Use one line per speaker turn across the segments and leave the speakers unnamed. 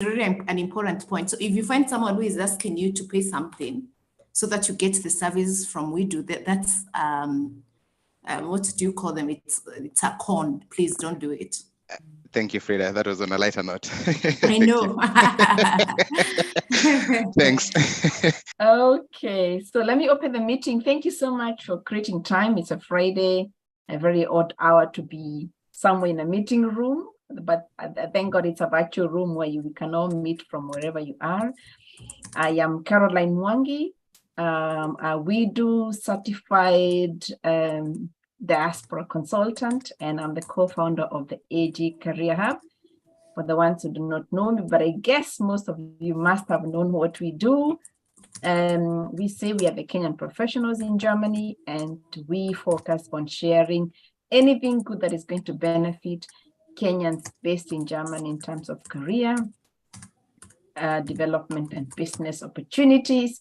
really an important point. So if you find someone who is asking you to pay something so that you get the service from WIDU, that's what do you call them? It's a con. Please don't do it.
Thank you, Frida. That was on a lighter note.
I know.
Thanks.
Okay, so let me open the meeting. Thank you so much for creating time. It's a Friday, a very odd hour to be somewhere in a meeting room, but thank God it's a virtual room where you can all meet from wherever you are. I am Caroline Mwangi, a WIDU certified diaspora consultant, and I'm the co-founder of the AG Career Hub. For the ones who do not know me, but I guess most of you must have known what we do. We say we are the Kenyan professionals in Germany, and we focus on sharing anything good that is going to benefit Kenyans based in Germany in terms of career, development, and business opportunities.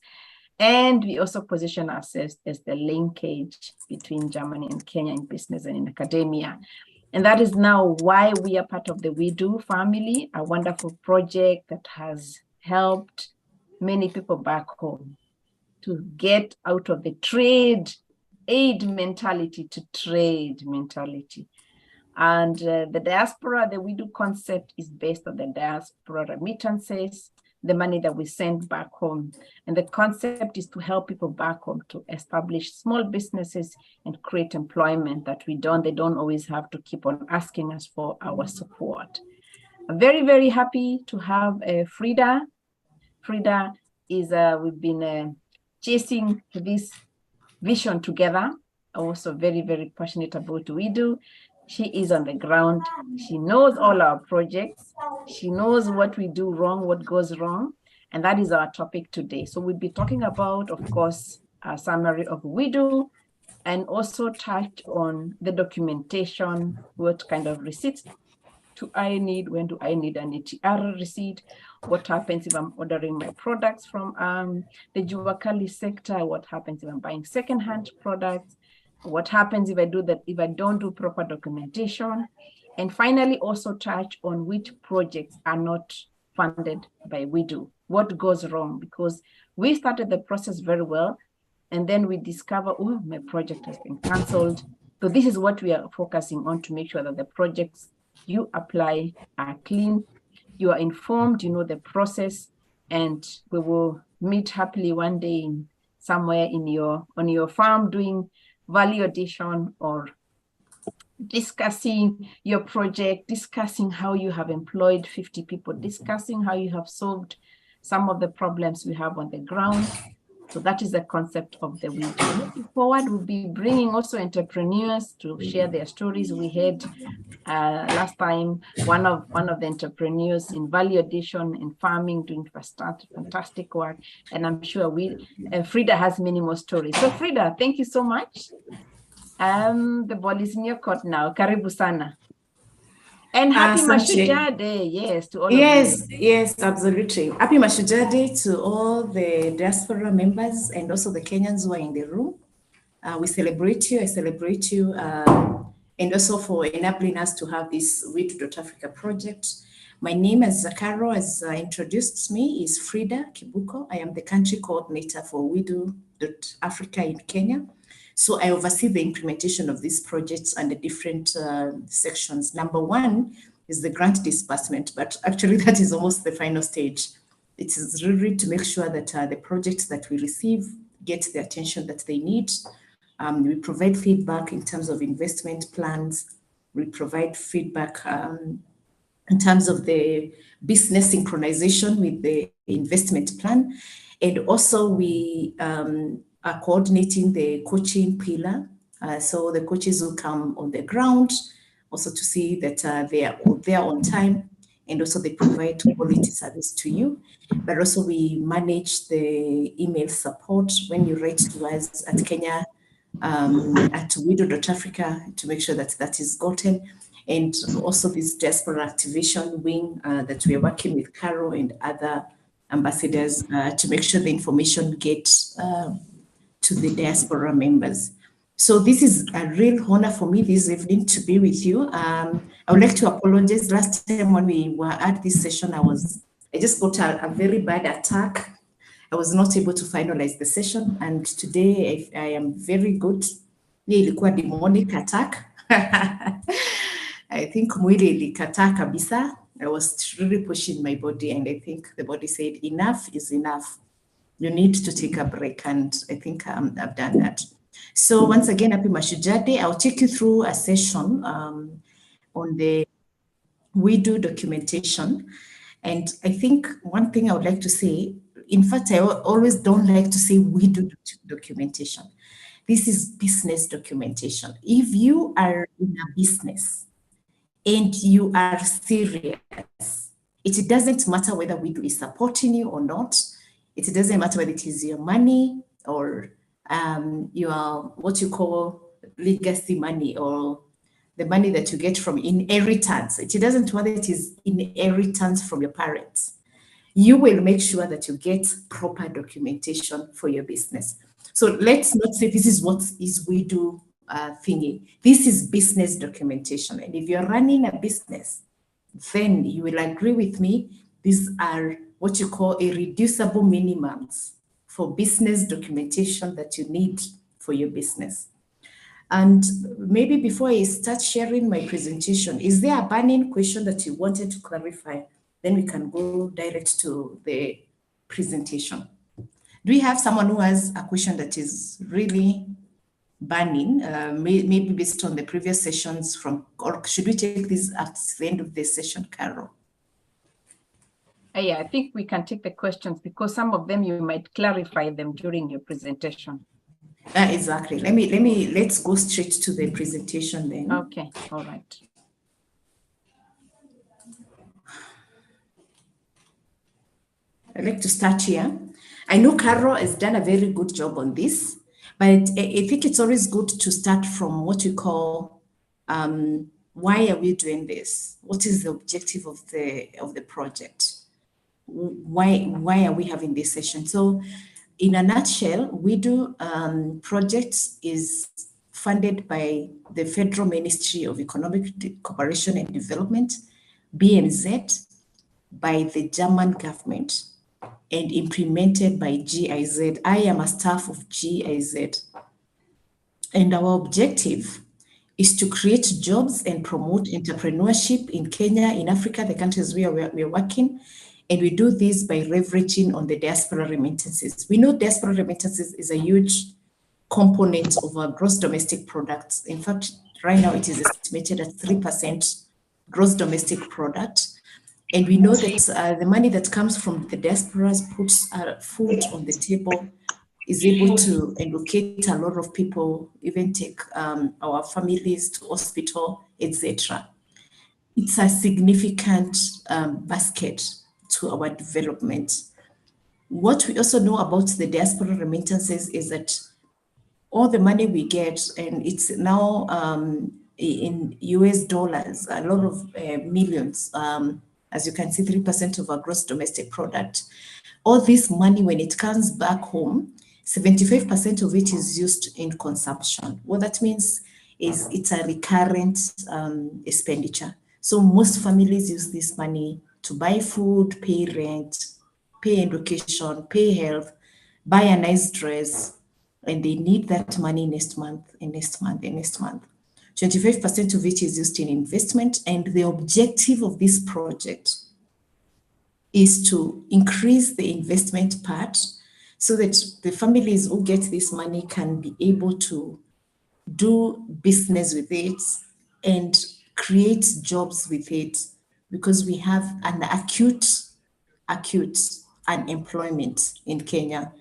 And we also position ourselves as the linkage between Germany and Kenya in business and in academia. And that is now why we are part of the WIDU family, a wonderful project that has helped many people back home to get out of the trade aid mentality to trade mentality. And the diaspora, the WIDU concept is based on the diaspora remittances, the money that we send back home. And the concept is to help people back home to establish small businesses and create employment that they don't always have to keep on asking us for our support. I'm very, very happy to have Frida. Frida is, we've been chasing this vision together. Also very, very passionate about WIDU. She is on the ground. She knows all our projects. She knows what we do wrong, what goes wrong. And that is our topic today. So we'll be talking about, of course, a summary of WIDU, and also touch on the documentation, what kind of receipts do I need, when do I need an ATR receipt, what happens if I'm ordering my products from the Juakali sector, what happens if I'm buying secondhand products, what happens if I don't do proper documentation, and finally also touch on which projects are not funded by WIDU, what goes wrong, because we started the process very well, and then we discover, oh, my project has been cancelled. So this is what we are focusing on to make sure that the projects you apply are clean, you are informed, you know the process, and we will meet happily one day somewhere on your farm doing value addition or discussing your project, discussing how you have employed 50 people, discussing how you have solved some of the problems we have on the ground. So that is the concept of the WIDU. Looking forward, we'll be bringing also entrepreneurs to share their stories. We had last time one of the entrepreneurs in value addition and farming doing fantastic work, and I'm sure Frida has many more stories. So Frida, thank you so much. The ball is in your court now. Karibu sana. And happy Mashujaa Day, yes, to all of you.
Yes, absolutely. Happy Mashujaa Day to all the diaspora members and also the Kenyans who are in the room. We celebrate you, I celebrate you, and also for enabling us to have this WIDU.africa project. My name, as Zakaro has introduced me, is Frida Kibuko. I am the country coordinator for WIDU.africa in Kenya. So I oversee the implementation of these projects and the different sections. Number one is the grant disbursement, but actually that is almost the final stage. It is really to make sure that the projects that we receive get the attention that they need. We provide feedback in terms of investment plans. We provide feedback in terms of the business synchronization with the investment plan. And also we are coordinating the coaching pillar. So the coaches will come on the ground also to see that they are there on time, and also they provide quality service to you. But also we manage the email support when you write to us at Kenya, at WIDU.africa, to make sure that that is gotten. And also this diaspora activation wing that we are working with Caro and other ambassadors to make sure the information gets to the diaspora members. So this is a real honor for me this evening to be with you. I would like to apologize. Last time when we were at this session, I was I just got a very bad attack. I was not able to finalize the session, and today I am very good. Hii ilikuwa demonic attack. I think mwili ilikataa kabisa. I was really pushing my body, and I think the body said, enough is enough. You need to take a break, and I think I've done that. So once again, happy Mashujaa Day. I'll take you through a session on the WIDU documentation. And I think one thing I would like to say, in fact, I always don't like to say WIDU documentation. This is business documentation. If you are in a business and you are serious, it doesn't matter whether WIDU is supporting you or not. It doesn't matter whether it is your money or your, what you call legacy money, or the money that you get from inheritance. It doesn't matter whether it is inheritance from your parents. You will make sure that you get proper documentation for your business. So let's not say this is what is WIDU thingy. This is business documentation. And if you're running a business, then you will agree with me, these are what you call irreducible minimums for business documentation that you need for your business. And maybe before I start sharing my presentation, is there a burning question that you wanted to clarify? Then we can go direct to the presentation. Do we have someone who has a question that is really burning, maybe based on the previous sessions from, or should we take this at the end of the session, Carol?
Yeah, I think we can take the questions because some of them you might clarify them during your presentation.
Exactly. Let's go straight to the presentation then.
Okay, all right.
I'd like to start here. I know Carol has done a very good job on this, but I think it's always good to start from what we call, why are we doing this? What is the objective of the project? Why are we having this session? So in a nutshell, WIDU project is funded by the Federal Ministry of Economic Cooperation and Development, BMZ, by the German government, and implemented by GIZ. I am a staff of GIZ. And our objective is to create jobs and promote entrepreneurship in Kenya, in Africa, the countries where we're working. And we do this by leveraging on the diaspora remittances. We know diaspora remittances is a huge component of our gross domestic product. In fact, right now it is estimated at 3% gross domestic product. And we know that the money that comes from the diasporas puts food on the table, is able to educate a lot of people, even take our families to hospital, etc. It's a significant basket to our development. What we also know about the diaspora remittances is that all the money we get, and it's now in US dollars, a lot of millions, as you can see, 3% of our gross domestic product. All this money, when it comes back home, 75% of it is used in consumption. What that means is it's a recurrent expenditure. So most families use this money to buy food, pay rent, pay education, pay health, buy a nice dress, and they need that money next month and next month and next month. 25% of it is used in investment, and the objective of this project is to increase the investment part so that the families who get this money can be able to do business with it and create jobs with it, because we have an acute unemployment in Kenya.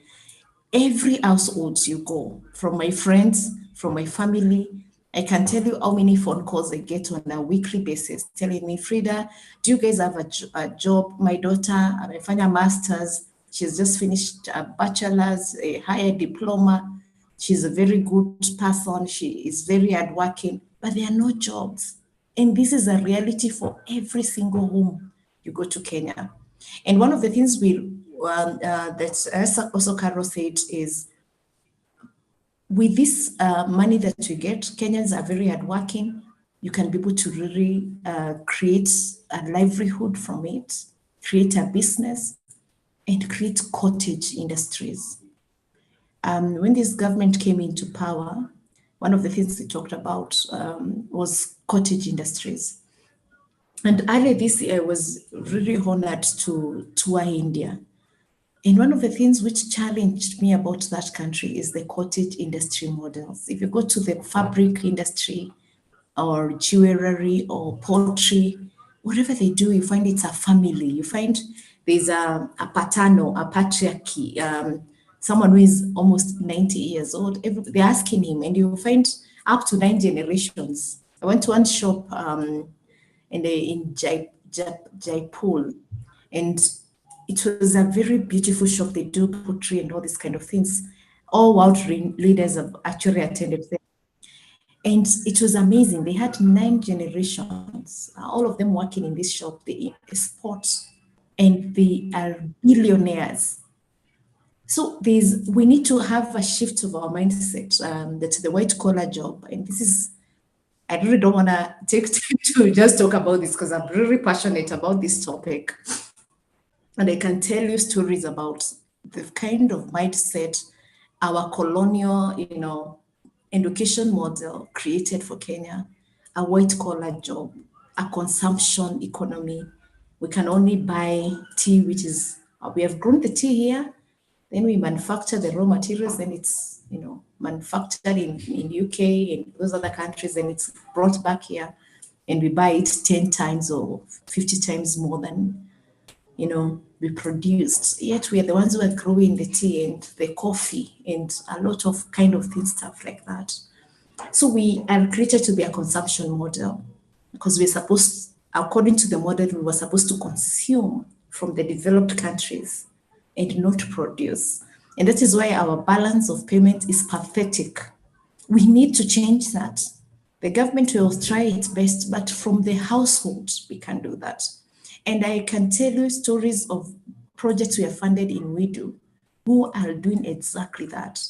Every household you go, from my friends, from my family, I can tell you how many phone calls I get on a weekly basis telling me, Frida, do you guys have a job? My daughter, I find a master's. She's just finished a bachelor's, a higher diploma. She's a very good person. She is very hardworking, but there are no jobs. And this is a reality for every single home you go to Kenya. And one of the things that as also Carol said is, with this money that you get, Kenyans are very hardworking. You can be able to really create a livelihood from it create a business, and create cottage industries. When this government came into power, one of the things they talked about was cottage industries. And earlier this year, I was really honored to tour India. And one of the things which challenged me about that country is the cottage industry models. If you go to the fabric industry or jewelry or poultry, whatever they do, you find it's a family. You find there's a patano, a patriarchy, someone who is almost 90 years old. They're asking him, and you find up to 9 generations. I went to one shop in Jaipur, and it was a very beautiful shop. They do pottery and all these kind of things. All world leaders have actually attended there. And it was amazing. They had 9 generations, all of them working in this shop. They export, and they are billionaires. So we need to have a shift of our mindset that the white collar job, and this is, I really don't want to take time to just talk about this because I'm really passionate about this topic. And I can tell you stories about the kind of mindset our colonial, education model created for Kenya, a white collar job, a consumption economy. We can only buy tea, which is, we have grown the tea here, then we manufacture the raw materials, then it's, manufactured in UK and those other countries, and it's brought back here, and we buy it 10 times or 50 times more than, we produced. Yet we are the ones who are growing the tea and the coffee and a lot of kind of things, stuff like that. So we are created to be a consumption model because we're supposed, according to the model, we were supposed to consume from the developed countries and not produce. And that is why our balance of payment is pathetic. We need to change that. The government will try its best, but from the household, we can do that. And I can tell you stories of projects we have funded in WIDU who are doing exactly that.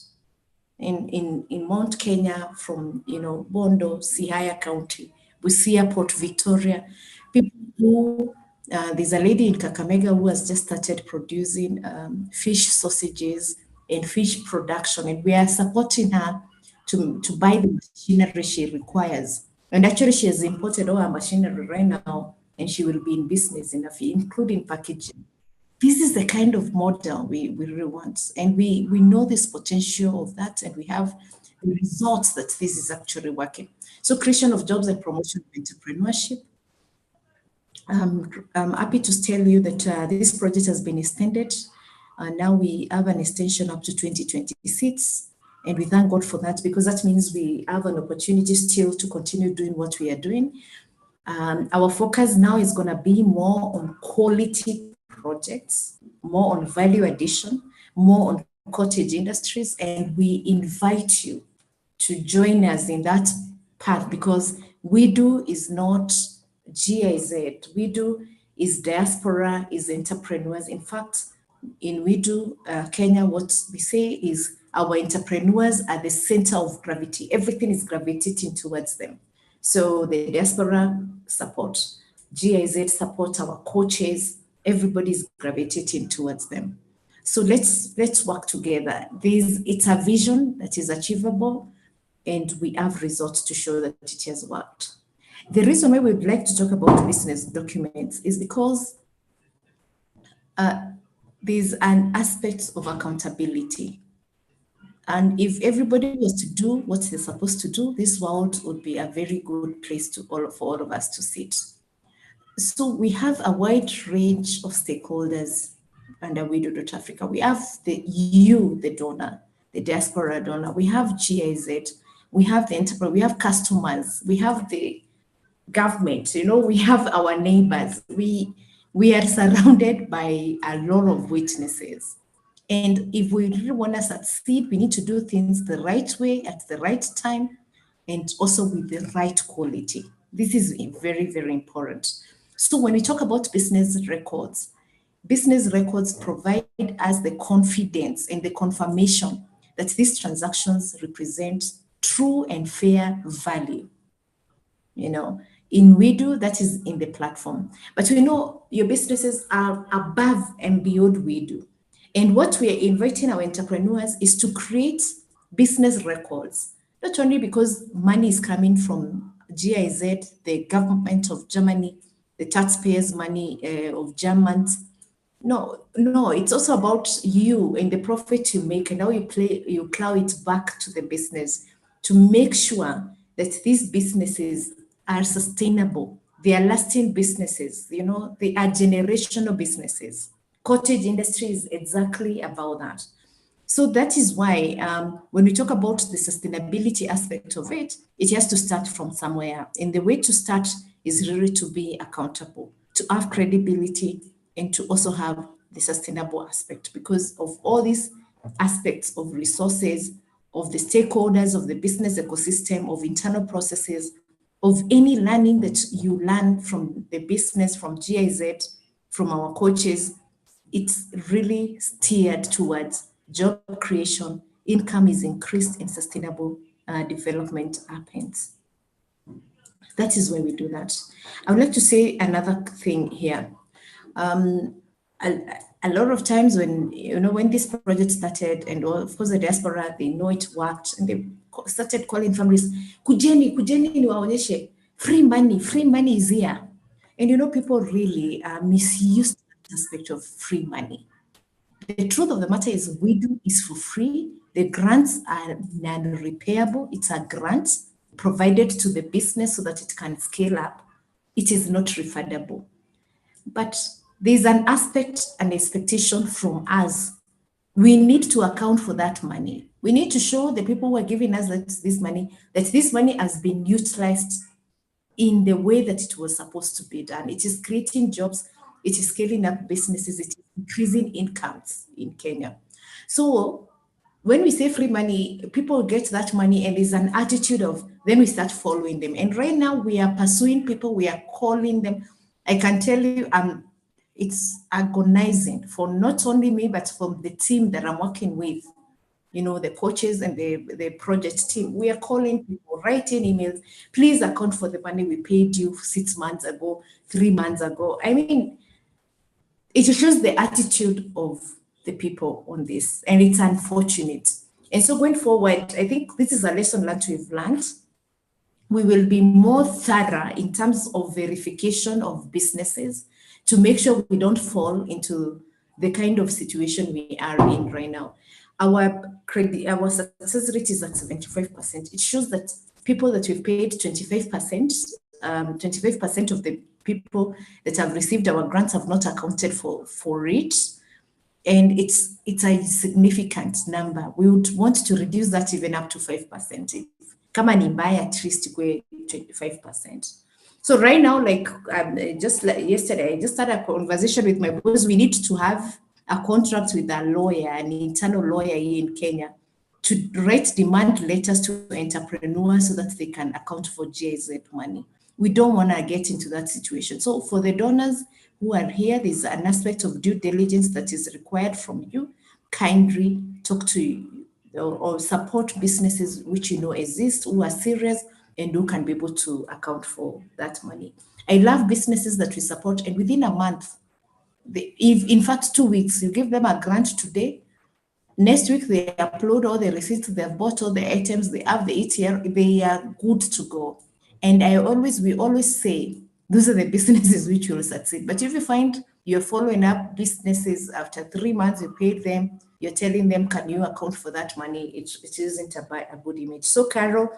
In Mount Kenya, from Bondo, Siaya County, Busia, Port Victoria, people who, there's a lady in Kakamega who has just started producing fish sausages and fish production, and we are supporting her to buy the machinery she requires. And actually, she has imported all her machinery right now, and she will be in business including packaging. This is the kind of model we really want. And we know this potential of that, and we have the results that this is actually working. So creation of jobs and promotion of entrepreneurship. I'm happy to tell you that this project has been extended. Now we have an extension up to 2026. And we thank God for that, because that means we have an opportunity still to continue doing what we are doing. Our focus now is going to be more on quality projects, more on value addition, more on cottage industries, and we invite you to join us in that path, because WIDU is not GIZ. WIDU is diaspora, is entrepreneurs. In fact, in WIDU Kenya, what we say is our entrepreneurs are the center of gravity. Everything is gravitating towards them. So the diaspora support, GIZ support our coaches, everybody's gravitating towards them. So let's work together. It's a vision that is achievable, and we have results to show that it has worked. The reason why we'd like to talk about business documents is because there's an aspect of accountability. And if everybody was to do what they're supposed to do, this world would be a very good place for all of us to sit. So we have a wide range of stakeholders under WIDU.africa. We have the donor, the diaspora donor. We have GIZ. We have the enterprise. We have customers. We have the government. We have our neighbors. We are surrounded by a lot of witnesses. And if we really want to succeed, we need to do things the right way at the right time, and also with the right quality. This is very, very important. So when we talk about business records provide us the confidence and the confirmation that these transactions represent true and fair value. In WIDU, that is in the platform. But we know your businesses are above and beyond WIDU. And what we are inviting our entrepreneurs is to create business records, not only because money is coming from GIZ, the government of Germany, the taxpayers' money of Germans. No, it's also about you and the profit you make and how you plow it back to the business to make sure that these businesses are sustainable. They are lasting businesses, they are generational businesses. Cottage industry is exactly about that. So that is why when we talk about the sustainability aspect of it, it has to start from somewhere. And the way to start is really to be accountable, to have credibility, and to also have the sustainable aspect, because of all these aspects of resources, of the stakeholders, of the business ecosystem, of internal processes, of any learning that you learn from the business, from GIZ, from our coaches. It's really steered towards job creation, income is increased, and sustainable development happens. That is why we do that. I would like to say another thing here. A lot of times when this project started, and of course the diaspora, they know it worked, and they started calling families, kujeni niwaonyeshe, free money is here. And people really misuse the aspect of free money. The truth of the matter is WIDU is for free. The grants are non-repayable. It's a grant provided to the business so that it can scale up. It is not refundable. But there's an aspect and expectation from us. We need to account for that money. We need to show the people who are giving us this money that this money has been utilized in the way that it was supposed to be done. It is creating jobs, it is scaling up businesses, it is increasing incomes in Kenya. So when we say free money, people get that money and there's an attitude of, then we start following them. And right now we are pursuing people, we are calling them. I can tell you, it's agonizing for not only me, but for the team that I'm working with. The coaches and the project team, we are calling people, writing emails, please account for the money we paid you 6 months ago, 3 months ago. I mean, it shows the attitude of the people on this, and it's unfortunate. And so going forward, I think this is a lesson that we've learned. We will be more thorough in terms of verification of businesses to make sure we don't fall into the kind of situation we are in right now. Our success rate is at 75%. It shows that people that we've paid 25%, 25% of the people that have received our grants have not accounted for it. And it's a significant number. We would want to reduce that even up to 5%. Come and buy at least 25%. So right now, just like yesterday, I just had a conversation with my boss. We need to have a contract with a lawyer, an internal lawyer here in Kenya, to write demand letters to entrepreneurs so that they can account for GIZ money. We don't want to get into that situation. So for the donors who are here, there's an aspect of due diligence that is required from you. Kindly talk to or support businesses which exist, who are serious and who can be able to account for that money. I love businesses that we support, and within a month, in fact 2 weeks, you give them a grant today, next week they upload all the receipts, they've bought all the items, they have the ETR, they are good to go. And we always say, those are the businesses which will succeed. But if you find you're following up businesses after 3 months, you paid them, you're telling them, can you account for that money? It isn't a good image. So Carol,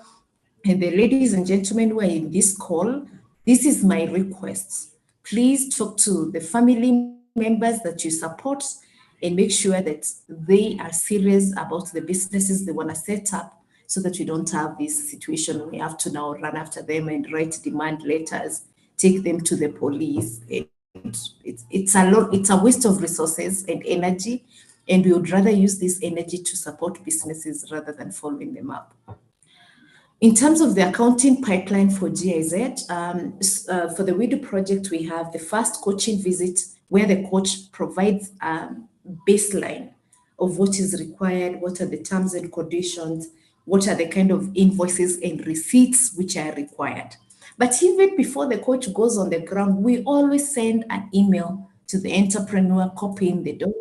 and the ladies and gentlemen who are in this call, this is my request. Please talk to the family members that you support and make sure that they are serious about the businesses they want to set up, so that we don't have this situation where we have to now run after them and write demand letters, take them to the police. It's a waste of resources and energy, and we would rather use this energy to support businesses rather than following them up. In terms of the accounting pipeline for GIZ, for the WIDU project, we have the first coaching visit where the coach provides a baseline of what is required, what are the terms and conditions, what are the kind of invoices and receipts which are required. But even before the coach goes on the ground, we always send an email to the entrepreneur copying the donor,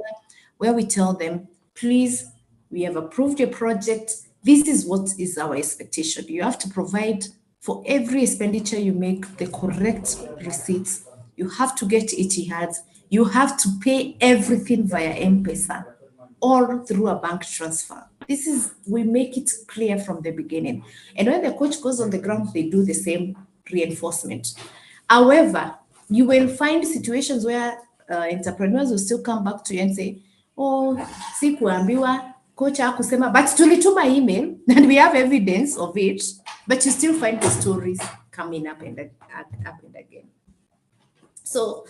where we tell them, please, we have approved your project. This is what is our expectation. You have to provide for every expenditure you make the correct receipts. You have to get Etihads. You have to pay everything via M-Pesa or through a bank transfer. We make it clear from the beginning. And when the coach goes on the ground, they do the same reinforcement. However, you will find situations where entrepreneurs will still come back to you and say, oh, sikuambiwa, coach hakusema, but tulituma email and we have evidence of it, but you still find the stories coming up and again. So,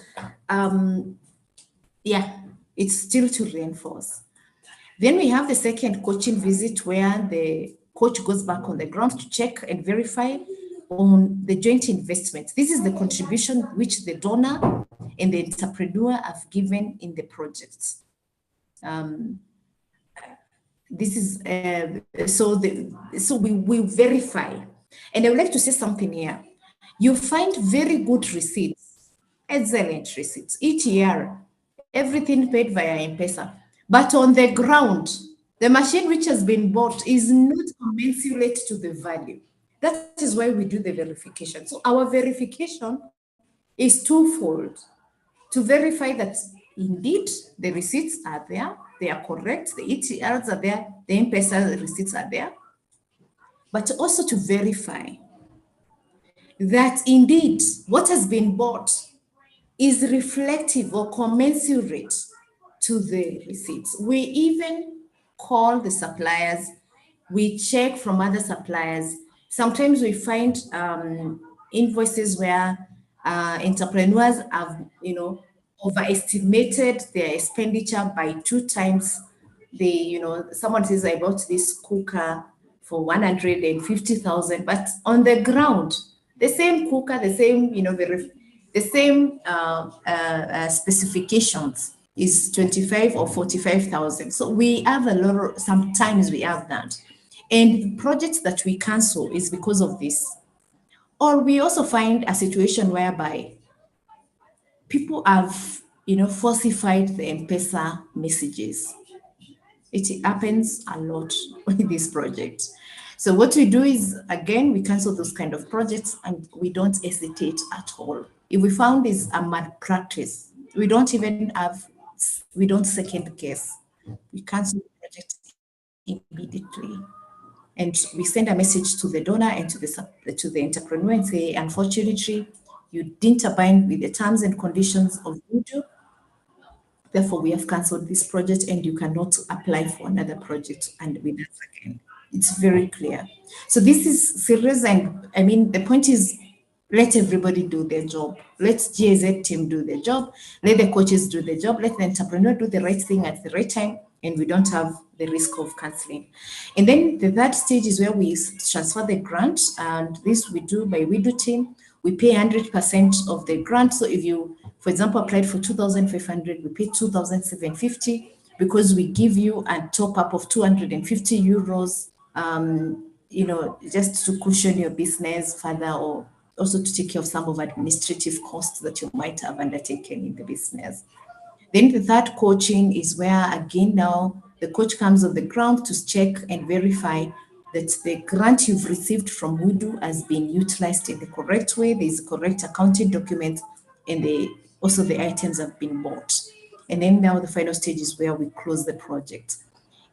yeah, it's still to reinforce. Then we have the second coaching visit where the coach goes back on the ground to check and verify on the joint investment. This is the contribution which the donor and the entrepreneur have given in the projects. So we verify. And I would like to say something here. You find very good receipts, excellent receipts, each year, everything paid via M-Pesa. But on the ground, the machine which has been bought is not commensurate to the value. That is why we do the verification. So our verification is twofold: to verify that indeed the receipts are there, they are correct, the ETRs are there, the M-Pesa receipts are there, but also to verify that indeed what has been bought is reflective or commensurate to the receipts. We even call the suppliers, we check from other suppliers. Sometimes we find invoices where entrepreneurs have, overestimated their expenditure by 2 times. Someone says, I bought this cooker for 150,000, but on the ground, the same cooker, the same, the same specifications is 25 or 45,000. So we have sometimes we have that. And projects that we cancel is because of this. Or we also find a situation whereby people have, falsified the M-Pesa messages. It happens a lot with this project. So what we do is, again, we cancel those kind of projects and we don't hesitate at all. If we found this a malpractice, we don't second guess. We cancel the project immediately. And we send a message to the donor and to the entrepreneur and say, unfortunately, you didn't abide with the terms and conditions of WIDU. Therefore, we have canceled this project and you cannot apply for another project and with us again. It's very clear. So this is serious, and I mean, the point is, let everybody do their job. Let GIZ team do their job. Let the coaches do their job. Let the entrepreneur do the right thing at the right time, and we don't have the risk of cancelling. And then the third stage is where we transfer the grant, and this we do by WIDU team. We pay 100% of the grant. So if you, for example, applied for 2,500, we pay 2,750 because we give you a top up of 250 euros, just to cushion your business further, or also to take care of some of administrative costs that you might have undertaken in the business. Then the third coaching is where, again, now the coach comes on the ground to check and verify that the grant you've received from WIDU has been utilized in the correct way, there's a correct accounting document, and also the items have been bought. And then now the final stage is where we close the project.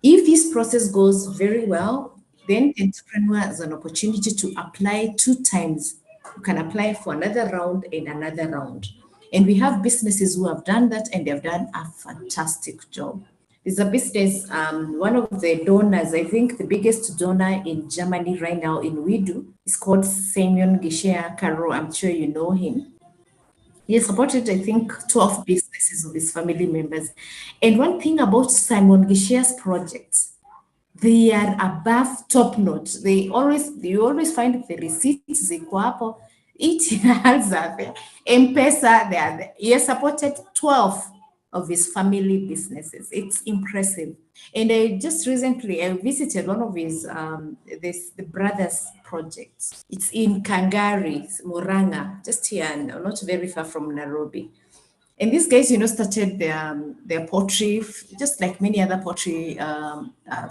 If this process goes very well, then the entrepreneur has an opportunity to apply 2 times. You can apply for another round and another round. And we have businesses who have done that, and they've done a fantastic job. There's a business, one of the donors, I think the biggest donor in Germany right now in WIDU is called Simon Gisher Caro. I'm sure you know him. He has supported, I think, 12 businesses of his family members. And one thing about Simon Gisher's projects, they are above top notch. You always find the receipts, each has M-Pesa, he has supported 12 of his family businesses. It's impressive. And I just recently I visited one of his the brothers projects. It's in Kangari, Muranga, just here and not very far from Nairobi. And these guys, started their poultry, just like many other poultry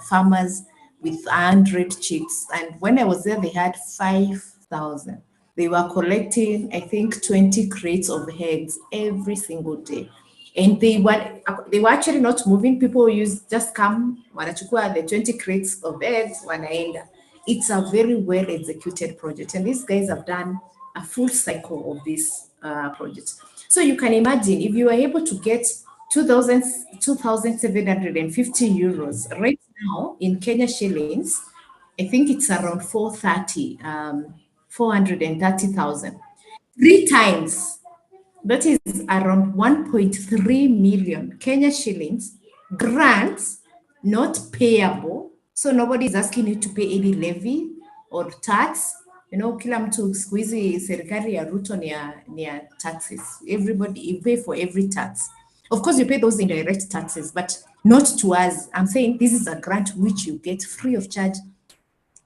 farmers, with 100 chicks. And when I was there, they had 5,000. They were collecting, I think, 20 crates of eggs every single day. And they were actually not moving. People just come, wanachukua the 20 crates of eggs, wanaenda. It's a very well executed project. And these guys have done a full cycle of this project. So you can imagine if you are able to get 2,750 euros right now in Kenya shillings, I think it's around 430,000. 3 times, that is around 1.3 million Kenya shillings, grants, not payable. So nobody is asking you to pay any levy or tax. Kila mtu siku hizi serikali ya Ruto ni ya taxes. Everybody, you pay for every tax. Of course, you pay those indirect taxes, but not to us. I'm saying this is a grant which you get free of charge.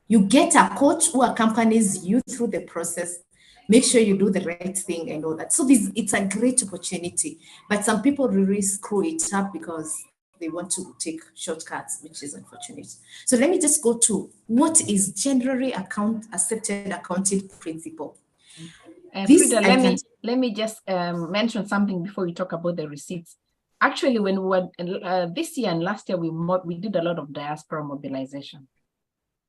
You get a coach who accompanies you through the process. Make sure you do the right thing and all that. So it's a great opportunity, but some people really screw it up because they want to take shortcuts, which is unfortunate. So let me just go to what is generally accepted accounting principle.
Frida, let me just mention something before we talk about the receipts. Actually, when we were this year and last year, we did a lot of diaspora mobilization.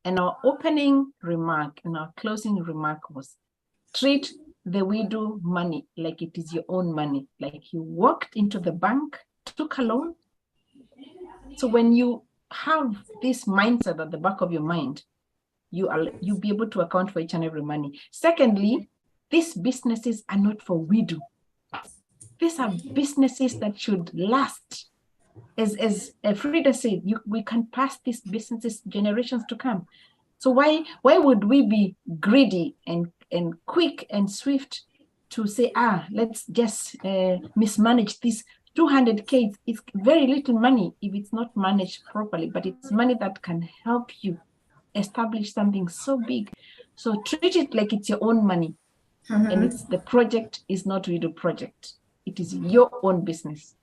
And our opening remark and our closing remark was, treat the WIDU money like it is your own money, like you walked into the bank, took a loan. So when you have this mindset at the back of your mind, you'll be able to account for each and every money. Secondly, these businesses are not for WIDU. These are businesses that should last. As Frida said, we can pass these businesses generations to come. So why would we be greedy and quick and swift to say, let's just mismanage this 200K? It's very little money if it's not managed properly, but it's money that can help you establish something so big. So treat it like it's your own money. And the project is not WIDU project. It is your own business.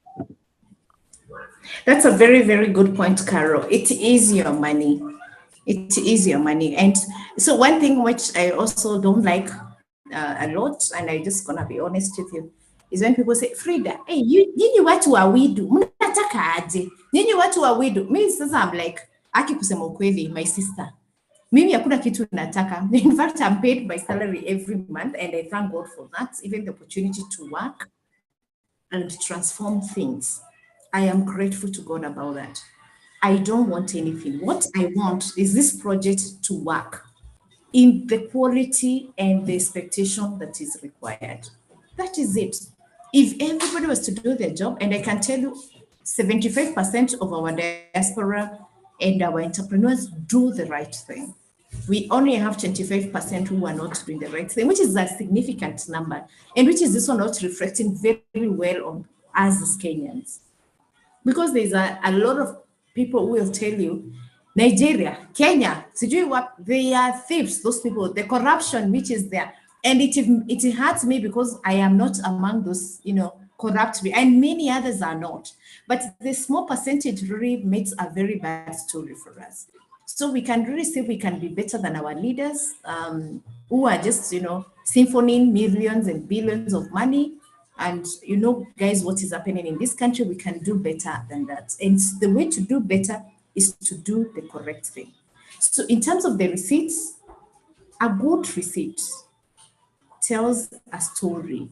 That's a very, very good point, Carol. It is your money. It is your money. And so one thing which I also don't like a lot, and I just gonna be honest with you, is when people say, Frida, hey, nyinyi watu wa WIDU, mnataka aje? Nyinyi watu wa WIDU. Me, sasa I'm like, aki kusema ukweli, my sister. Mimi hakuna kitu nataka. In fact, I'm paid my salary every month, and I thank God for that, even the opportunity to work and transform things. I am grateful to God about that. I don't want anything. What I want is this project to work in the quality and the expectation that is required. That is it. If everybody was to do their job, and I can tell you 75% of our diaspora and our entrepreneurs do the right thing. We only have 25% who are not doing the right thing, which is a significant number, and which is also not reflecting very well on us as Kenyans. Because there's a lot of people who will tell you, Nigeria, Kenya, they are thieves, those people, the corruption which is there. And it hurts me because I am not among those, corrupt, and many others are not. But the small percentage really makes a very bad story for us. So we can really say we can be better than our leaders who are just, siphoning millions and billions of money. And guys, what is happening in this country, we can do better than that. And the way to do better is to do the correct thing. So in terms of the receipts, a good receipt tells a story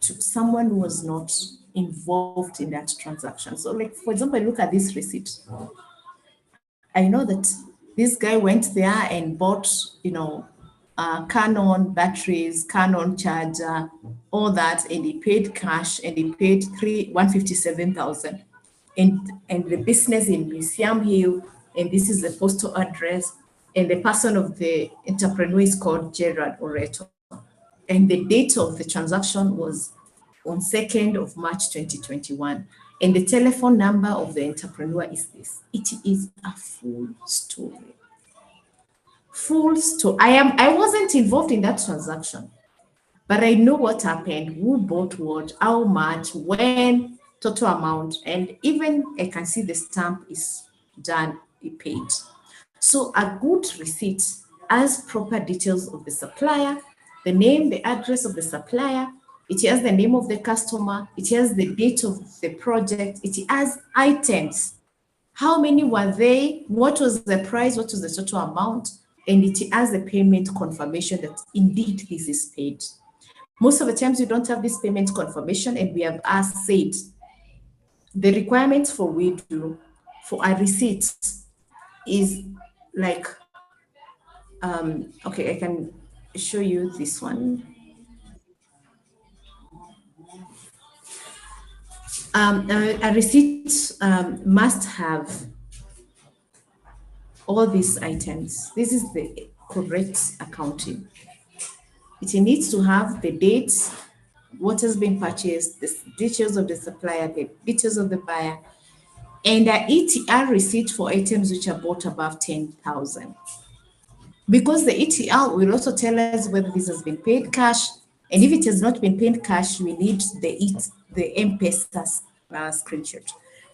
to someone who was not involved in that transaction. So like, for example, look at this receipt. I know that this guy went there and bought, Canon batteries, Canon charger, all that, and he paid cash, and he paid 157,000. And the business in Museum Hill, and this is the postal address, and the person of the entrepreneur is called Gerard Oreto. And the date of the transaction was on 2nd of March 2021. and the telephone number of the entrepreneur is this. It is a full story. Full story. I wasn't involved in that transaction, but I know what happened, who bought what, how much, when, total amount, and even I can see the stamp is done, it paid. So a good receipt has proper details of the supplier, the name, the address of the supplier, it has the name of the customer, it has the date of the project, it has items. How many were they? What was the price? What was the total amount? And it has a payment confirmation that indeed this is paid. Most of the times you don't have this payment confirmation, and we have said the requirements for WIDU for a receipt is like, okay, I can show you this one. A receipt must have all these items. This is the correct accounting. It needs to have the dates, what has been purchased, the details of the supplier, the details of the buyer, and an ETR receipt for items which are bought above 10,000. Because the ETR will also tell us whether this has been paid cash, and if it has not been paid cash, we need the M-Pesa screenshot.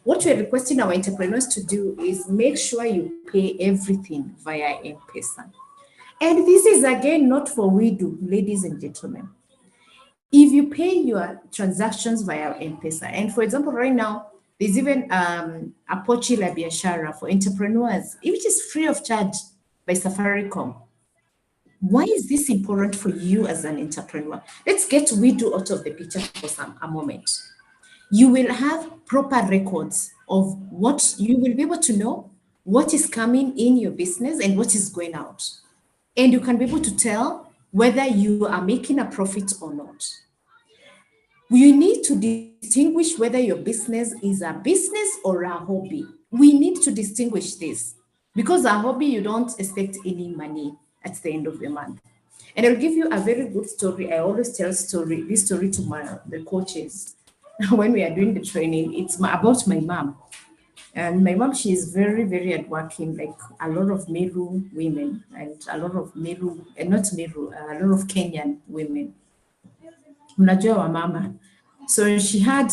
What we're requesting our entrepreneurs to do is make sure you pay everything via M-Pesa. And this is again not for WIDU, ladies and gentlemen. If you pay your transactions via M-Pesa, and for example, right now, there's even a Pochi la Biashara for entrepreneurs, which is free of charge by Safaricom. Why is this important for you as an entrepreneur? Let's get WIDU out of the picture for a moment. You will have proper records of what you will be able to know, what is coming in your business and what is going out. And you can be able to tell whether you are making a profit or not. You need to distinguish whether your business is a business or a hobby. We need to distinguish this, because a hobby, you don't expect any money at the end of the month. And I'll give you a very good story. I always tell this story to the coaches when we are doing the training. It's about my mom. And my mom, she is very, very hardworking, like a lot of Meru women and a lot of Meru, and not Meru, a lot of Kenyan women. Mnajua wa mama. So she had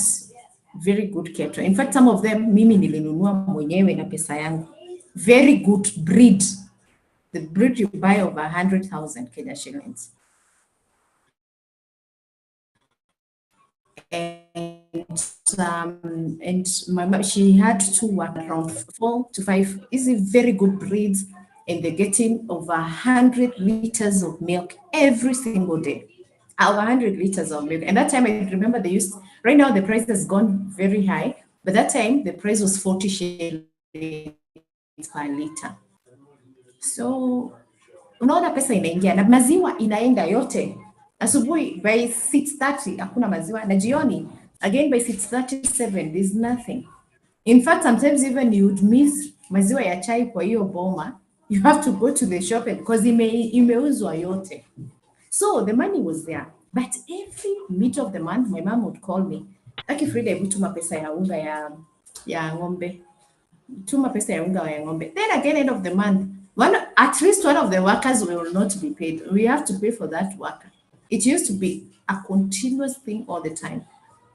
very good cattle. In fact, some of them, mimi nilinunua mwenyewe na pesa yangu. Very good breed. The breed you buy over 100,000 Kenya shillings. And my mom, she had to work around 4 to 5. These are very good breeds, and they're getting over 100 liters of milk every single day. Over 100 liters of milk. And that time, I remember they used, right now the price has gone very high, but that time the price was 40 shillings per liter. So unaona pesa inaingia na maziwa inaenda yote. Asubuhi by 6:30 hakuna maziwa, na jioni again by 6:37 there's nothing. In fact, sometimes even you would miss maziwa ya chai kwa hiyo boma. You have to go to the shop because imeuzwa yote. So the money was there, but every mid of the month, my mom would call me. Aki Frida, hebu tuma pesa ya unga ya ng'ombe. Tuma pesa ya unga ya ng'ombe. Then again, end of the month, at least one of the workers will not be paid. We have to pay for that worker. It used to be a continuous thing all the time.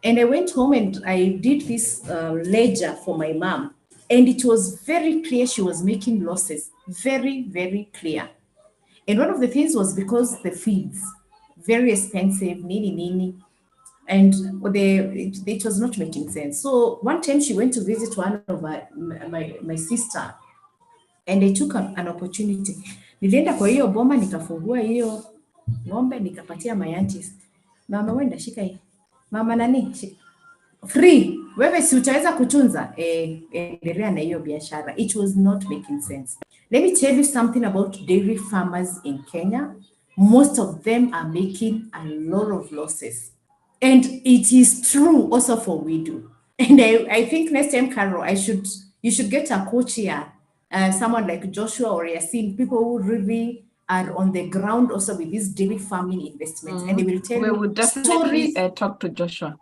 And I went home and I did this ledger for my mom. And it was very clear she was making losses. Very, very clear. And one of the things was because the feeds, very expensive, nini, and it was not making sense. So one time she went to visit one of my sister, and I took an opportunity. Nilienda kwa hiyo boma, nikafungua hiyo ng'ombe, nikapatia my aunties. Mama, wenda shika hii. Mama nani? Free. Wewe si utaweza kutunza? Endelea na hiyo biashara. It was not making sense. Let me tell you something about dairy farmers in Kenya. Most of them are making a lot of losses. And it is true also for WIDU. And I think next time, Carol, you should get a coach here, someone like Joshua or Yasin, people who really are on the ground also with these dairy farming investments. And they will tell you
we would definitely talk to Joshua.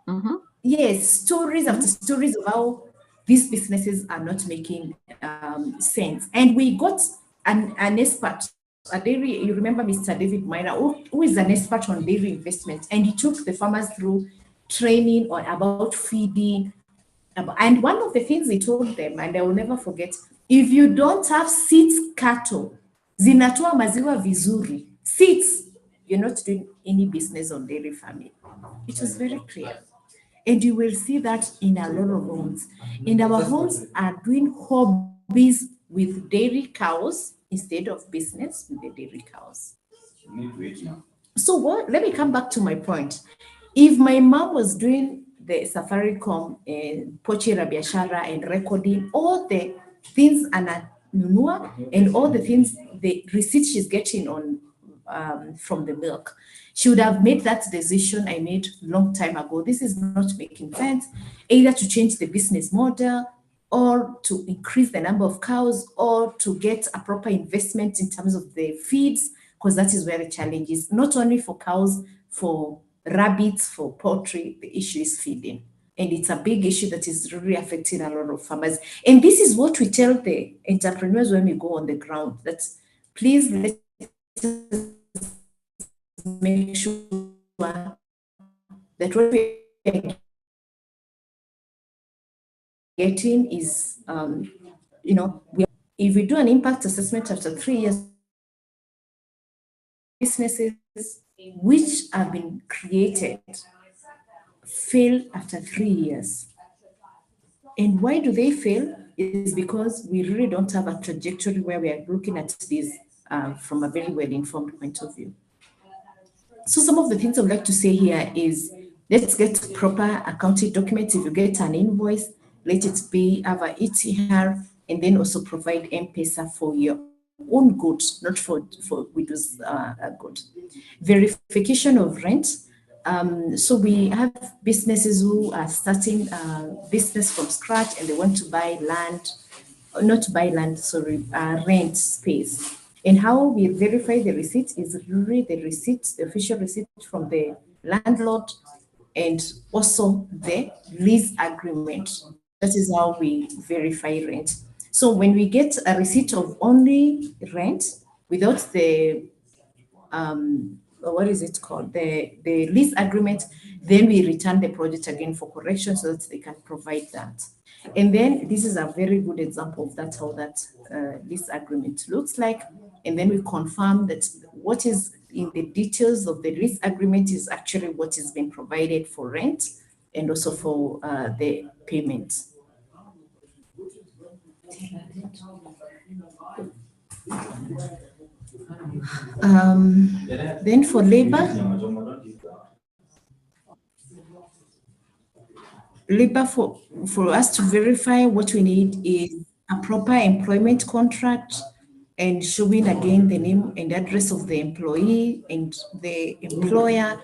yes, stories after stories of how these businesses are not making sense. And we got an expert, a dairy, you remember Mr. David Miner, who is an expert on dairy investment, and he took the farmers through training on about feeding. And one of the things he told them, and I will never forget, if you don't have six cattle, zinatoa maziwa vizuri, six, you're not doing any business on dairy farming. It was very clear. And you will see that in a lot of homes. And our homes are doing hobbies with dairy cows instead of business with the dairy cows. So let me come back to my point. If my mom was doing the Safaricom, Pochi la Biashara, and recording all the things ananunua and all the things, the receipts she's getting on from the milk, she would have made that decision I made long time ago. This is not making sense, either to change the business model or to increase the number of cows or to get a proper investment in terms of the feeds, because that is where the challenge is, not only for cows, for rabbits, for poultry, the issue is feeding. And it's a big issue that is really affecting a lot of farmers. And this is what we tell the entrepreneurs when we go on the ground, that please let us make sure that what we are getting is, if we do an impact assessment after 3 years, businesses which have been created fail after 3 years. And why do they fail? Is because we really don't have a trajectory where we are looking at this from a very well-informed point of view. So some of the things I would like to say here is, let's get proper accounting documents. If you get an invoice, let it be have a ETR, and then also provide M-Pesa for your own good, not for WIDU's good. Verification of rent. So we have businesses who are starting business from scratch and they want to buy land, not buy land, sorry, rent space. And how we verify the receipt is really the receipt, the official receipt from the landlord, and also the lease agreement. That is how we verify rent. So when we get a receipt of only rent without the what is it called, the lease agreement, then we return the project again for correction so that they can provide that. And then this is a very good example of that, how that lease agreement looks like. And then we confirm that what is in the details of the lease agreement is actually what is being provided for rent and also for the payment. Then for labor for us to verify, what we need is a proper employment contract and showing again the name and address of the employee and the employer,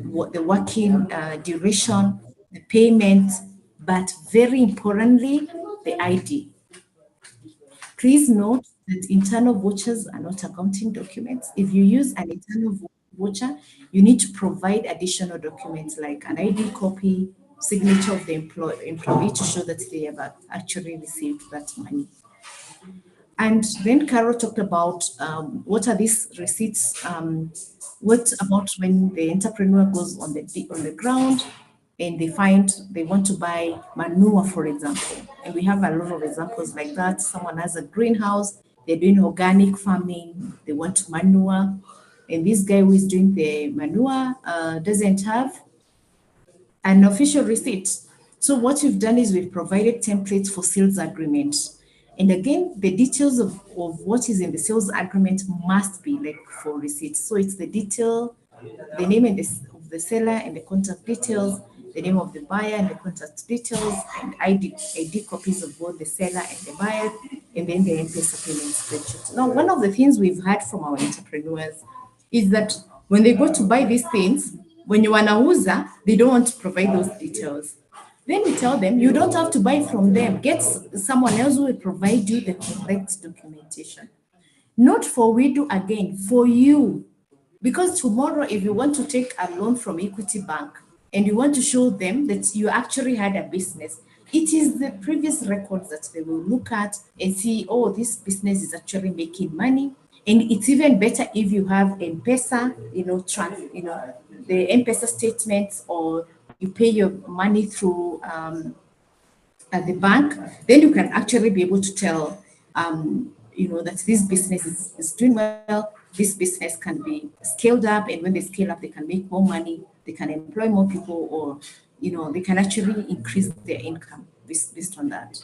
what the working duration, the payment, but very importantly, the ID. Please note that internal vouchers are not accounting documents. If you use an internal voucher, you need to provide additional documents like an ID copy, signature of the employee to show that they have actually received that money. And then Carol talked about what are these receipts? What about when the entrepreneur goes on the ground and they want to buy manure, for example. And we have a lot of examples like that. Someone has a greenhouse, they're doing organic farming, they want manure. And this guy who is doing the manure doesn't have an official receipt. So what we've done is we've provided templates for sales agreements. And again, the details of what is in the sales agreement must be like for receipts. So it's the detail, the name and of the seller and the contact details, the name of the buyer and the contact details, and ID copies of both the seller and the buyer, and then the M-Pesa payment spreadsheet. Now, one of the things we've heard from our entrepreneurs is that when they go to buy these things, when you wanauza, they don't want to provide those details. Then we tell them, you don't have to buy from them. Get someone else who will provide you the correct documentation. Not for WIDU again, for you. Because tomorrow, if you want to take a loan from Equity Bank, and you want to show them that you actually had a business, it is the previous records that they will look at and see, oh, this business is actually making money. And it's even better if you have M-Pesa, the M-Pesa statements, or you pay your money through at the bank, then you can actually be able to tell, that this business is doing well, this business can be scaled up, and when they scale up, they can make more money, they can employ more people, or, they can actually increase their income based on that.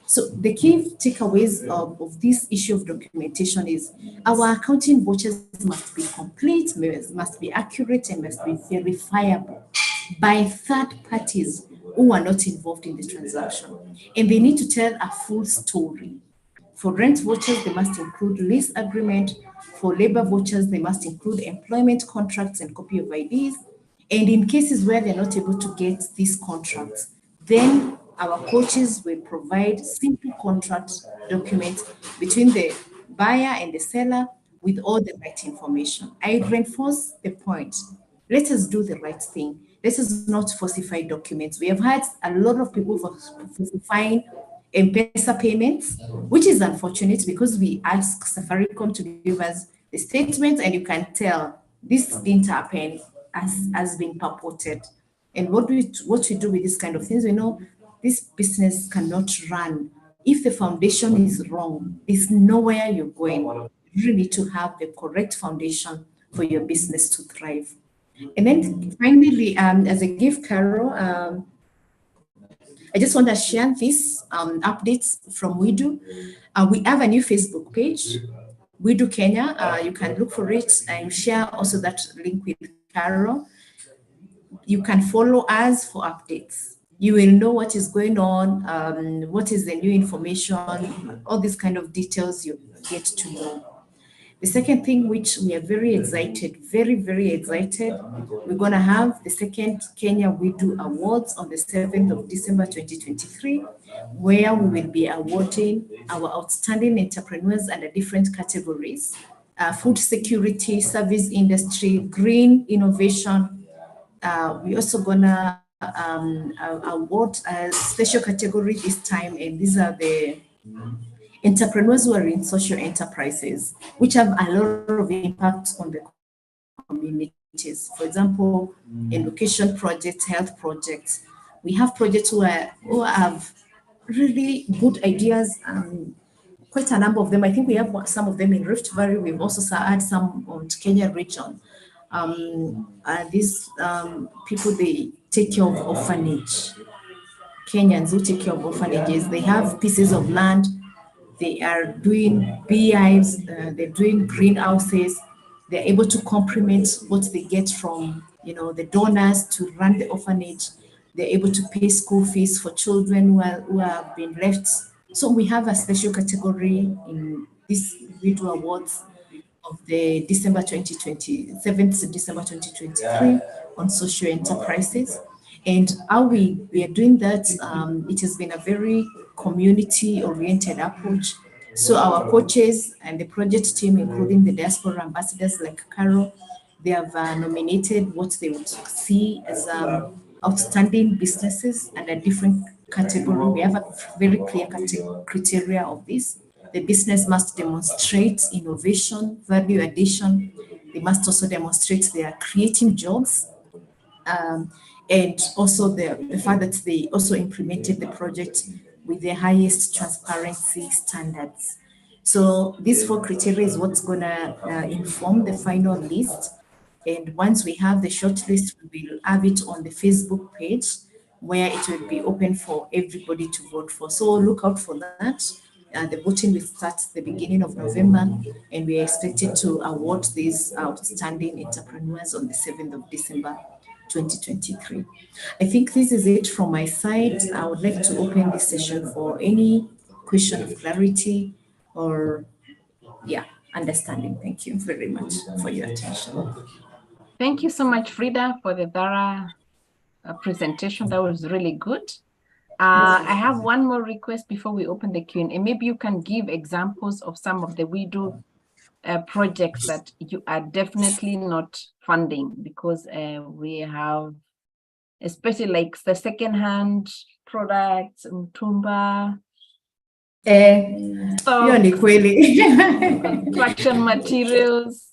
So the key takeaways of this issue of documentation is our accounting vouchers must be complete, must be accurate, and must be verifiable by third parties who are not involved in the transaction. And they need to tell a full story. For rent vouchers, they must include lease agreement. For labor vouchers, they must include employment contracts and copy of IDs. And in cases where they're not able to get these contracts, then our coaches will provide simple contract documents between the buyer and the seller with all the right information. I reinforce the point. Let us do the right thing. Let us not falsify documents. We have had a lot of people falsifying M-Pesa payments, which is unfortunate because we ask Safaricom to give us the statement, and you can tell this didn't happen as has been purported. And what we do with this kind of things, we know this business cannot run if the foundation is wrong. There's nowhere you're going. You really need to have the correct foundation for your business to thrive. And then finally, as a gift, Carol, I just want to share these updates from WIDU. We have a new Facebook page, WIDU Kenya. You can look for it and share also that link with Carol. You can follow us for updates. You will know what is going on, what is the new information, all these kind of details you get to know. The second thing, which we are very excited, very, very excited, we're going to have the second Kenya WIDU Awards on the 7th of December 2023, where we will be awarding our outstanding entrepreneurs under different categories, food security, service industry, green innovation. We're also going to award a special category this time, and these are the entrepreneurs who are in social enterprises, which have a lot of impact on the communities. For example, education projects, health projects. We have projects who have really good ideas, quite a number of them. I think we have some of them in Rift Valley. We've also had some on Kenya region. These people, they take care of orphanage. Kenyans who take care of orphanages, they have pieces of land. They are doing beehives, they're doing greenhouses. They're able to complement what they get from, the donors to run the orphanage. They're able to pay school fees for children who have been left. So we have a special category in this WIDU Awards of the December 2020, 7th December 2023 on social enterprises. And how we are doing that, it has been a very community-oriented approach. So our coaches and the project team, including the diaspora ambassadors like Carol, they have nominated what they would see as outstanding businesses and a different category. We have a very clear criteria of this. The business must demonstrate innovation, value addition. They must also demonstrate they are creating jobs. And also the fact that they also implemented the project with the highest transparency standards. So these 4 criteria is what's going to inform the final list. And once we have the short list, we will have it on the Facebook page where it will be open for everybody to vote for. So look out for that. The voting will start the beginning of November, and we are expected to award these outstanding entrepreneurs on the 7th of December 2023. I think this is it from my side. I would like to open this session for any question of clarity or, understanding. Thank you very much for your attention.
Thank you so much, Frida, for the thorough presentation. That was really good. I have one more request before we open the Q&A. Maybe you can give examples of some of the WIDU projects that you are definitely not funding because we have especially like the second-hand products, mtumba,
hiyo ni kweli.
construction materials.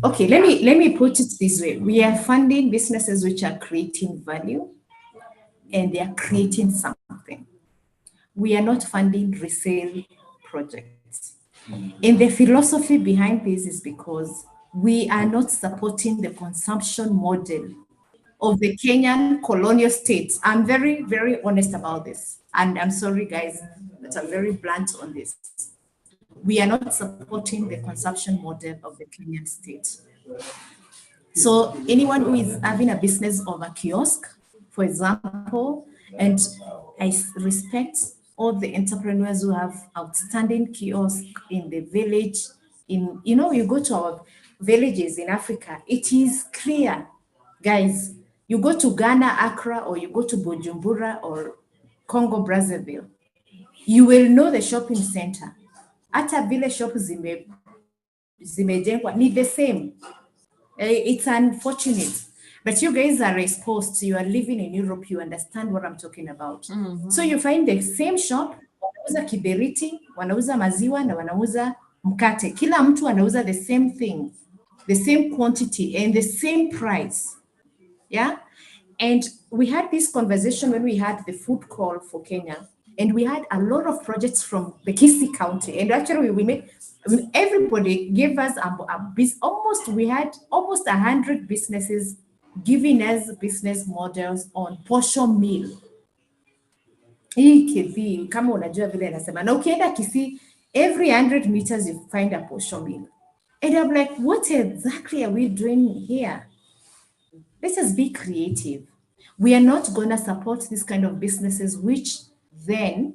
Okay, let me put it this way. We are funding businesses which are creating value and they are creating something. We are not funding resale projects. And the philosophy behind this is because we are not supporting the consumption model of the Kenyan colonial states. I'm very, very honest about this. And I'm sorry, guys, but I'm very blunt on this. We are not supporting the consumption model of the Kenyan state. So anyone who is having a business of a kiosk, for example, and I respect all the entrepreneurs who have outstanding kiosk in the village. You go to our villages in Africa, it is clear, guys. You go to Ghana, Accra, or you go to Bujumbura or Congo, Brazzaville, you will know the shopping center. Hata vile shop zimejengwa ni the same. It's unfortunate, but you guys are exposed. You are living in Europe. You understand what I'm talking about. So you find the same shop, wanauza kiberiti, wanauza maziwa na wanauza mkate. Kila mtu anauza the same thing, the same quantity and the same price. Yeah. And we had this conversation when we had the food call for Kenya, and we had a lot of projects from the Kisii County. And actually, everybody gave us we had almost 100 businesses giving us business models on portion meal. Hii Kisii, kama unajua vile nasema, na ukienda Kisii, every 100 meters you find a portion meal. And I'm like, what exactly are we doing here? Let us be creative. We are not going to support this kind of businesses which then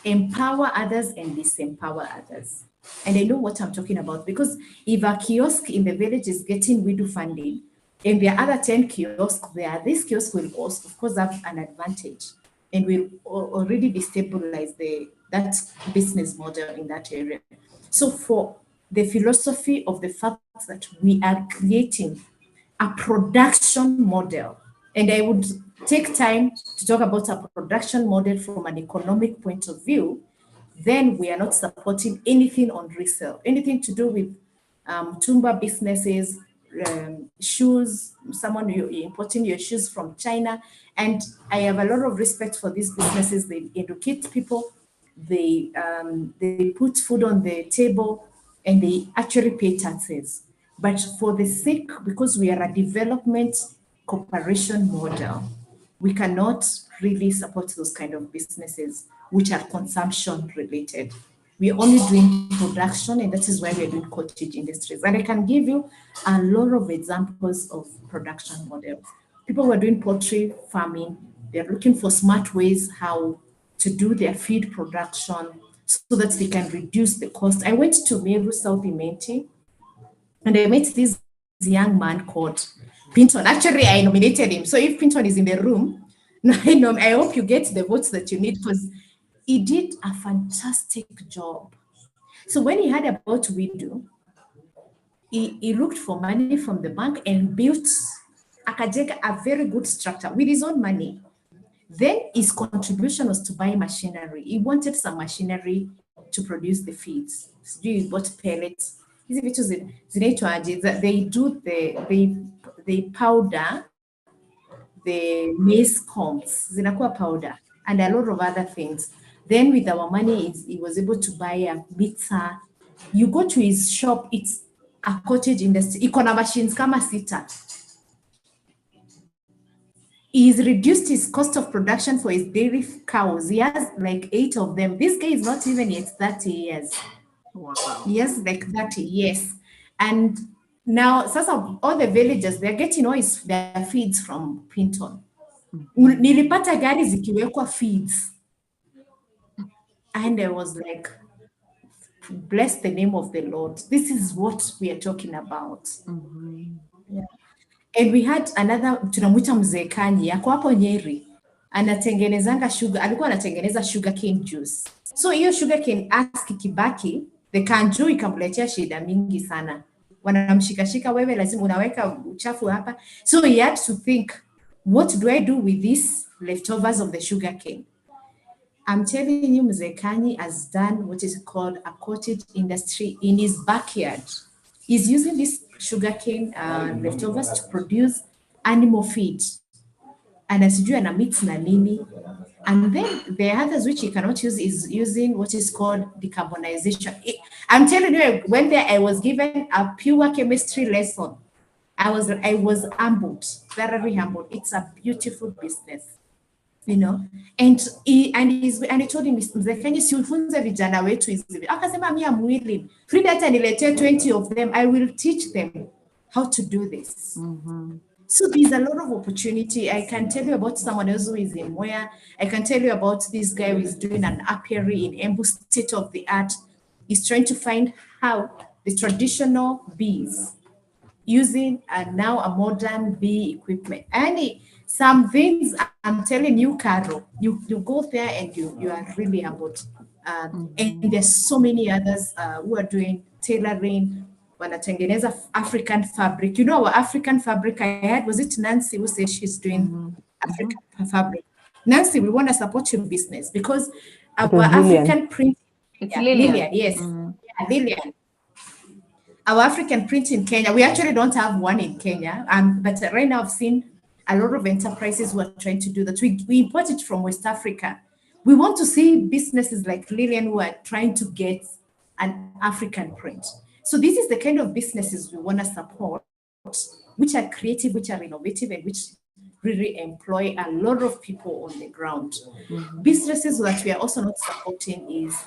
empower others and disempower others. And I know what I'm talking about, because if a kiosk in the village is getting WIDU funding and there are other 10 kiosks there, this kiosk will also, of course, have an advantage and will already destabilize that business model in that area. So for the philosophy of the fact that we are creating a production model, and I would take time to talk about a production model from an economic point of view, then we are not supporting anything on resale, anything to do with tumba businesses, shoes, someone you're importing your shoes from China. And I have a lot of respect for these businesses. They educate people, they put food on the table, and they actually pay taxes. But for the sake, because we are a development cooperation model, we cannot really support those kind of businesses which are consumption related. We're only doing production, and that is why we're doing cottage industries. And I can give you a lot of examples of production models. People who are doing poultry farming, they're looking for smart ways how to do their feed production so that they can reduce the cost. I went to Meru, South Imenti, and I met this young man called Pinton. Actually, I nominated him. So if Pinton is in the room, I hope you get the votes that you need, because he did a fantastic job. So when he heard about WIDU, he looked for money from the bank and built a very good structure with his own money. Then his contribution was to buy machinery. He wanted some machinery to produce the feeds. So he bought pellets. They powder the maize combs, zinakuwa powder, and a lot of other things. Then with our money, he was able to buy a mixer. You go to his shop, it's a cottage industry. Iko na machines kama sita. He's reduced his cost of production for his dairy cows. He has like 8 of them. This guy is not even yet 30 years.
Wow.
He has like 30 years. And now, all the villagers, they're getting all their feeds from Pinton. Nilipata gari zikiwekwa feeds. And I was like, bless the name of the Lord. This is what we are talking about. Yeah. And we had another, tunamuita mzee Kanyi, yako hapo Nyeri. Anatengenezanga sugar, alikuwa anatengeneza sugar cane juice. So hiyo sugar cane ask ikibaki, the kanju ikamletea shida mingi sana. wanamshikashika wewe, lazima unaweka uchafu hapa. So he had to think, what do I do with these leftovers of the sugar cane? I'm telling you, Mzee Kanyi has done what is called a cottage industry in his backyard. He's using this sugarcane leftovers to produce animal feed. And as you and mix na nini. And then the others which he cannot use is using what is called decarbonization. I'm telling you, when there I was given a pure chemistry lesson. I was humbled, very humbled. It's a beautiful business. You know, and he told him, Mzee Kanyi, si ufunze vijana wetu hizi. Akasema, mimi am willing. Frida hata niletee 20 of them, I will teach them how to do this. So there's a lot of opportunity. I can tell you about someone else who is in Moya. I can tell you about this guy who is doing an apiary in Embu, state of the art. He's trying to find how the traditional bees using now a modern bee equipment. And some things, I'm telling you, Carol, you go there and you are really humbled. And there's so many others who are doing tailoring, wanatengeneza African fabric. You know, our African fabric I had, was it Nancy who said she's doing African fabric? Nancy, we want to support your business because our African print.
It's Lillian.
Yes. Yeah, Lillian. Our African print in Kenya, we actually don't have one in Kenya, but right now I've seen a lot of enterprises who are trying to do that. We import it from West Africa. We want to see businesses like Lillian who are trying to get an African print. So this is the kind of businesses we want to support, which are creative, which are innovative, and which really employ a lot of people on the ground. Businesses that we are also not supporting is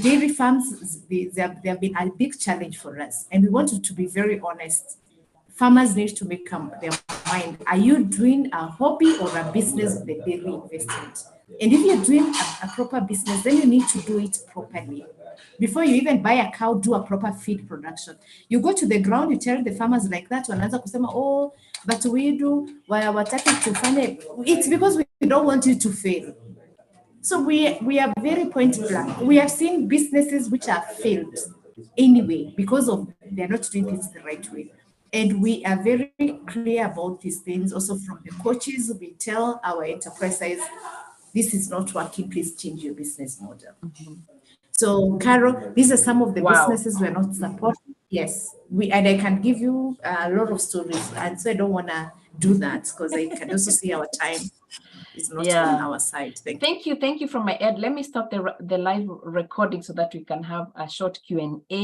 dairy farms. They have been a big challenge for us, and we want to be very honest. Farmers need to make up their mind. Are you doing a hobby or a business with a dairy investment? And if you're doing a proper business, then you need to do it properly. Before you even buy a cow, do a proper feed production. You go to the ground, you tell the farmers like that, wanaanza kusema, oh, but we do, why are talking to farm it? It's because we don't want you to fail. So we are very point blank. We have seen businesses which are failed anyway because of they're not doing things the right way. And we are very clear about these things. Also from the coaches, we tell our enterprises, this is not working, please change your business model. So, Carol, these are some of the businesses we're not supporting. Yes, and I can give you a lot of stories. And so I don't want to do that because I can also see our time is not on our side.
Thank you from my end. Let me stop the live recording so that we can have a short Q&A.